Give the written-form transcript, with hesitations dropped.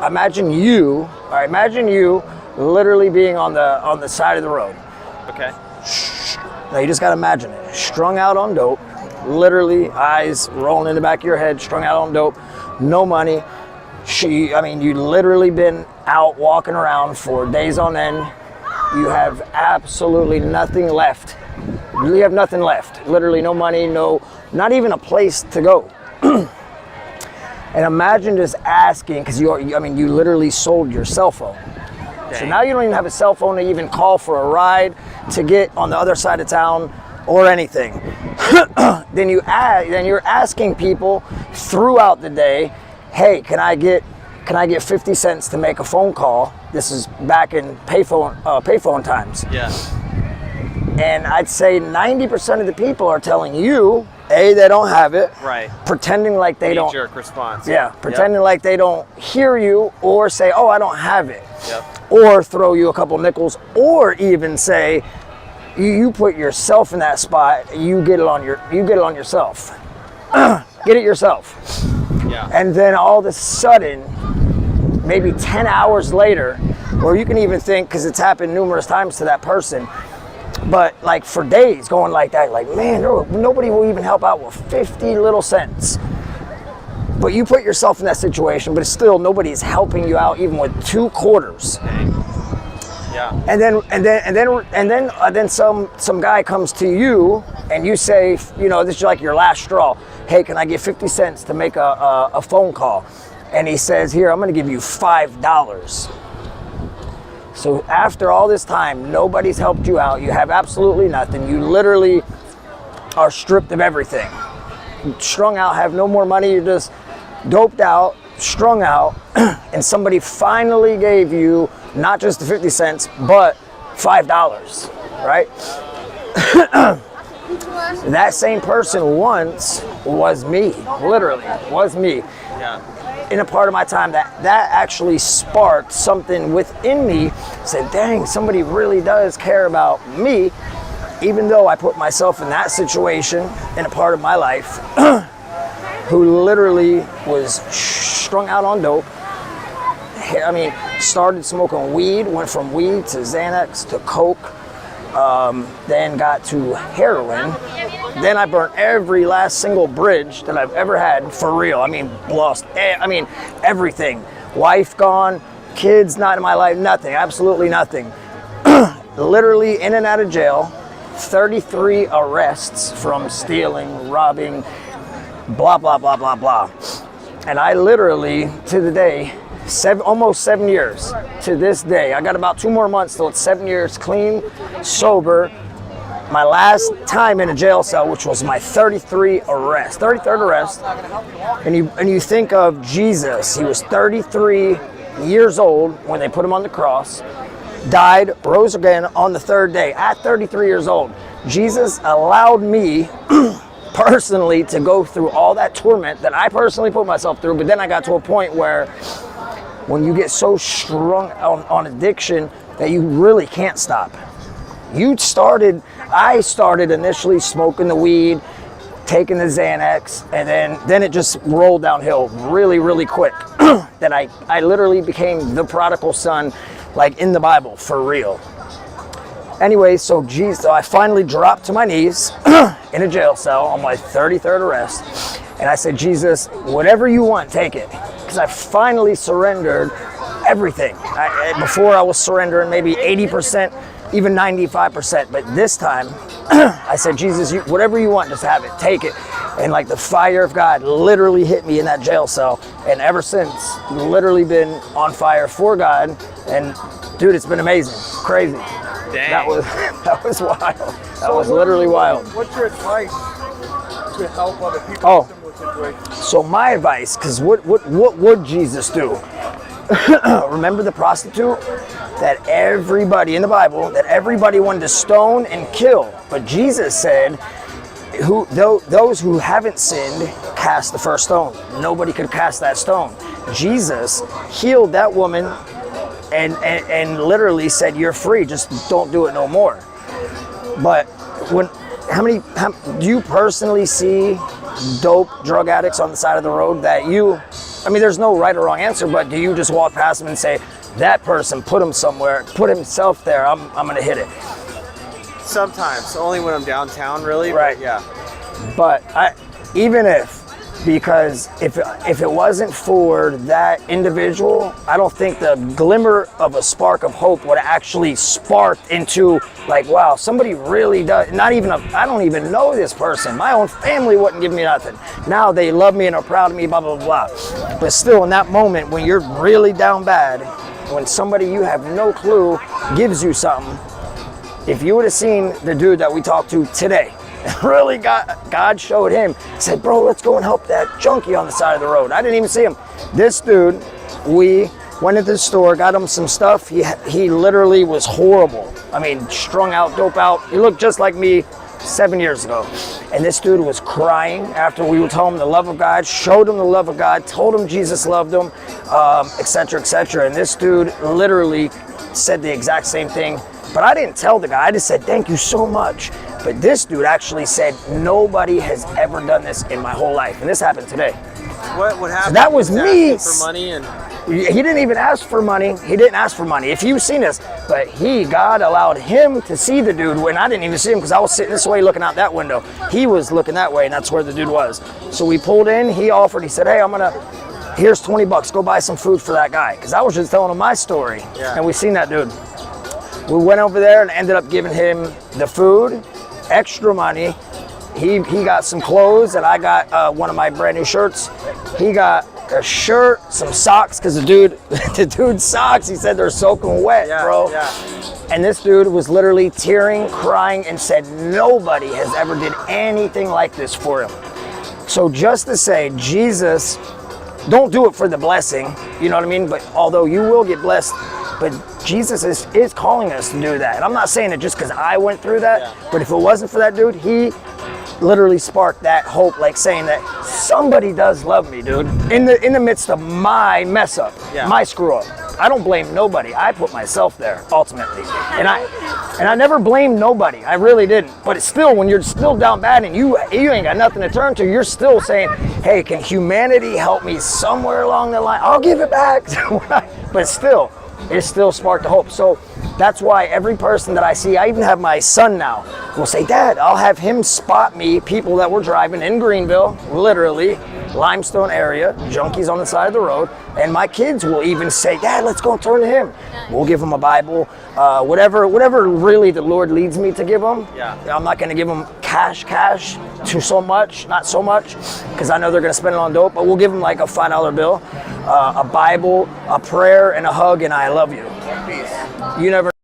Imagine you, literally being on the side of the road. Okay. Now you just gotta imagine it. Strung out on dope, literally eyes rolling in the back of your head, strung out on dope, no money. You literally been out walking around for days on end. You have absolutely nothing left. You have nothing left. Literally no money, not even a place to go. And imagine just asking, because you literally sold your cell phone. Dang. So now you don't even have a cell phone to even call for a ride to get on the other side of town or anything. Then you're asking people throughout the day, hey, can I get 50 cents to make a phone call? This is back in payphone times. Yeah. And I'd say 90% of the people are telling you, A, they don't have it. Right. Pretending like they don't. Knee-jerk response. Yeah, pretending like they don't hear you, or say, oh, I don't have it. Yep. Or throw you a couple nickels, or even say, you put yourself in that spot, you get it on yourself. Get it yourself. Yeah. And then all of a sudden, maybe 10 hours later, or you can even think, because it's happened numerous times to that person, but like for days going like that, like, man, nobody will even help out with 50 little cents. But you put yourself in that situation, but still nobody's helping you out even with 2 quarters. Dang. Yeah. And then some guy comes to you and you say, this is like your last straw. Hey, can I get 50 cents to make a phone call? And he says, here, I'm going to give you $5. So after all this time, nobody's helped you out. You have absolutely nothing. You literally are stripped of everything. Strung out, have no more money. You're just doped out, strung out, and somebody finally gave you not just the 50 cents, but $5, right? That same person once was me, literally, was me. Yeah. In a part of my time that actually sparked something within me, said, dang, somebody really does care about me, even though I put myself in that situation in a part of my life, who literally was strung out on dope. Started smoking weed, went from weed to Xanax to Coke, then got to heroin. Then I burnt every last single bridge that I've ever had, for real. Lost, everything. Wife gone, kids not in my life, nothing, absolutely nothing. Literally in and out of jail, 33 arrests from stealing, robbing, blah, blah, blah, blah, blah. And I literally, to the day, almost 7 years to this day. I got about 2 more months till it's 7 years clean, sober. My last time in a jail cell, which was my 33rd arrest. And you think of Jesus, he was 33 years old when they put him on the cross, died, rose again on the 3rd day at 33 years old. Jesus allowed me personally to go through all that torment that I personally put myself through, but then I got to a point where when you get so strung on addiction that you really can't stop. I started initially smoking the weed, taking the Xanax, and then it just rolled downhill really, really quick. That I literally became the prodigal son, like in the Bible, for real. Anyway, so I finally dropped to my knees in a jail cell on my 33rd arrest. And I said, Jesus, whatever you want, take it. Because I finally surrendered everything. Before I was surrendering maybe 80%, even 95%. But this time, I said, Jesus, whatever you want, just have it, take it. And like the fire of God literally hit me in that jail cell. And ever since, literally been on fire for God. And dude, it's been amazing, crazy. Dang. That was wild. That was literally wild. What's your advice to help other people in similar situations? So my advice, because what would Jesus do? Remember the prostitute that everybody in the Bible, that everybody wanted to stone and kill. But Jesus said, those who haven't sinned, cast the first stone. Nobody could cast that stone. Jesus healed that woman and literally said, you're free, just don't do it no more. But do you personally see dope drug addicts on the side of the road that you I mean, there's no right or wrong answer, but do you just walk past them and say, that person put him somewhere, put himself there, I'm going to hit it? Sometimes, only when I'm downtown, really. Right. But yeah. But because if it wasn't for that individual, I don't think the glimmer of a spark of hope would have actually sparked into like, wow, somebody really does. I don't even know this person. My own family wouldn't give me nothing. Now they love me and are proud of me, blah, blah, blah. But still, in that moment, when you're really down bad, when somebody you have no clue gives you something, if you would have seen the dude that we talked to today, really God showed him, said, bro, let's go and help that junkie on the side of the road. I didn't even see him. This dude, we went into the store, got him some stuff. He literally was horrible. I mean, strung out, dope out. He looked just like me 7 years ago. And this dude was crying after we would tell him the love of God, showed him the love of God, told him Jesus loved him, etc., etc. And this dude literally said the exact same thing. But I didn't tell the guy. I just said, thank you so much. But this dude actually said, nobody has ever done this in my whole life. And this happened today. What happened? So that was me. For money and he didn't even ask for money. He didn't ask for money. If you've seen this, but God allowed him to see the dude when I didn't even see him because I was sitting this way looking out that window. He was looking that way, and that's where the dude was. So we pulled in. He offered. He said, hey, here's $20. Go buy some food for that guy. Because I was just telling him my story. Yeah. And we seen that dude. We went over there and ended up giving him the food, extra money. He got some clothes, and I got one of my brand new shirts. He got a shirt, some socks, because the dude's socks, he said they're soaking wet, bro. Yeah. And this dude was literally tearing, crying, and said nobody has ever did anything like this for him. So just to say, Jesus, don't do it for the blessing, you know what I mean? But although you will get blessed, but Jesus is calling us to do that. And I'm not saying it just because I went through that, but if it wasn't for that dude, he literally sparked that hope, like saying that somebody does love me, dude. In the midst of my mess up, my screw up. I don't blame nobody. I put myself there ultimately, and I never blamed nobody. I really didn't. But it's still, when you're still down bad and you ain't got nothing to turn to, you're still saying, hey, can humanity help me somewhere along the line? I'll give it back. But still, it still sparked the hope. So that's why every person that I see, I even have my son now, will say, Dad, I'll have him spot me, people that were driving in Greenville, literally, Limestone area, junkies on the side of the road, and my kids will even say, Dad, let's go and turn to him. We'll give them a Bible, whatever really the Lord leads me to give them. I'm not going to give them cash to not so much, because I know they're going to spend it on dope, but we'll give them like a $5 bill, a Bible, a prayer, and a hug, and I love you. You never